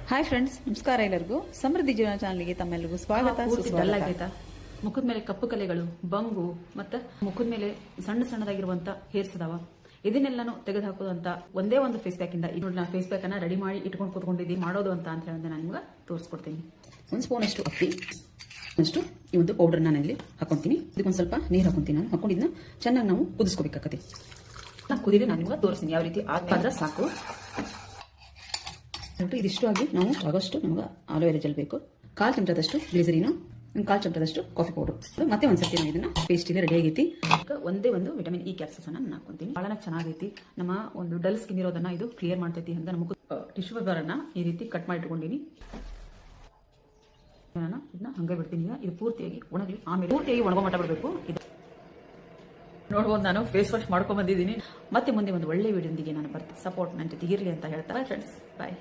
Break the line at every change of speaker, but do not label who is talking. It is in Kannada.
ಹಾಯ್ ಫ್ರೆಂಡ್ಸ್, ನಮಸ್ಕಾರ. ಎಲ್ಲರಿಗೂ ಸಮೃದ್ಧಿ ಜೀವನ ಚಾನಲ್ಗೆ ತಮ್ಮೆಲ್ಲರಿಗೂ ಸ್ವಾಗತ.
ಮುಖದ ಮೇಲೆ ಕಪ್ಪು ಕಲೆಗಳು, ಬಂಗು ಮತ್ತೆ ಮುಖದ ಮೇಲೆ ಸಣ್ಣ ಸಣ್ಣದಾಗಿರುವಂತ ಹೇರ್ಸ್ ಅದಾವ. ಇದನ್ನೆಲ್ಲಾನು ತೆಗೆದು ಹಾಕೋದಂತ ಒಂದೇ ಒಂದು ಫೇಸ್ ಪ್ಯಾಕ್ ಇಂದ ನೋಡಿ ನಾನು ಫೇಸ್ ಪ್ಯಾಕ್ ಅನ್ನ ರೆಡಿ ಮಾಡಿ ಇಟ್ಕೊಂಡು ಕೂತ್ಕೊಂಡಿದ್ದೀನಿ. ಮಾಡೋದು ಅಂತ ಹೇಳಿದ್ರೆ ನಾನು ನಿಮ್ಗೆ ತೋರಿಸ್ಕೊಡ್ತೀನಿ. ಒಂದು ಸ್ಪೂನ್ ಅಷ್ಟು ಅಕ್ಕಿ ಅಷ್ಟು ಈ ಒಂದು ಪೌಡರ್ ನಾನು ಇಲ್ಲಿ ಹಾಕೊಂತೀನಿ. ಇದಕ್ಕೊಂದು ಸ್ವಲ್ಪ ನೀರು ಹಾಕೊಂತೀನಿ. ನಾನು ಹಾಕೊಂಡಿದ್ನ ಚೆನ್ನಾಗಿ ನಾವು ಕುದಿಸ್ಕೋಬೇಕಾಗತ್ತೆ. ಕುದಿಲಿ ನಾನು ನಿಮ್ಗೆ ತೋರಿಸ್ತೀನಿ ಯಾವ ರೀತಿ ಆದ್ರೆ ಸಾಕು. ಇದಿಷ್ಟು ಆಗಿ ನಾವು ಆಗೋಷ್ಟು ನಮ್ಗೆ ಆಲೋವೆರಾ ಜೆಲ್ ಬೇಕು. 1/4 ಚಮಚದಷ್ಟು ಗ್ಲಿಸರಿನ್, 1/4 ಚಮಚದಷ್ಟು ಕಾಫಿ ಪೌಡರ್. ಮತ್ತೆ ಒಂದ್ಸತಿ ನಾವು ಇದನ್ನ ಪೇಸ್ಟ್ ಇದೆ ರೆಡಿ ಆಗೈತಿ. ಒಂದೇ ಒಂದು ವಿಟಮಿನ್ ಇ ಕ್ಯಾಪ್ಸೂಲ್ಸ್ ಅನ್ನ ನಾನು ಹಾಕೊಂತೀನಿ. ಬಹಳ ಚೆನ್ನಾಗೈತಿ. ನಮ್ಮ ಒಂದು ಡಲ್ ಸ್ಕಿನ್ ಇರೋದನ್ನ ಇದು ಕ್ಲಿಯರ್ ಮಾಡ್ತೈತಿ ಅಂತ ನಮಗೆ ಟಿಶ್ಯೂ ಪೇಪರ್ ಅನ್ನ ಈ ರೀತಿ ಕಟ್ ಮಾಡಿ ಇಟ್ಕೊಂಡಿನಿ. ನಾನು ಇದನ್ನ ಹಂಗೆ ಬಿಡ್ತೀನಿ. ಇದು ಪೂರ್ತಿಯಾಗಿ ಒಣಗಲಿ, ಆಮೇಲೆ ಪೂರ್ತಿಯಾಗಿ ಒಣಗೋ ಮಟ್ಟ ಬಿಡಬೇಕು. ಇದು ನೋಡ್ಬೋದು, ನಾನು ಫೇಸ್ ವಾಶ್ ಮಾಡ್ಕೊಂಡ್ ಬಂದಿದ್ದೀನಿ. ಮತ್ತೆ ಮುಂದೆ ಒಂದು ಒಳ್ಳೆ ವಿಡಿಯೋದೊಂದಿಗೆ ನಾನು ಬರ್ತೀನಿ. ಸಪೋರ್ಟ್ ನನ್ನ ಜೊತೆ ಇರಲಿ ಅಂತ ಹೇಳ್ತಾರೆ ಫ್ರೆಂಡ್ಸ್. ಬಾಯ್.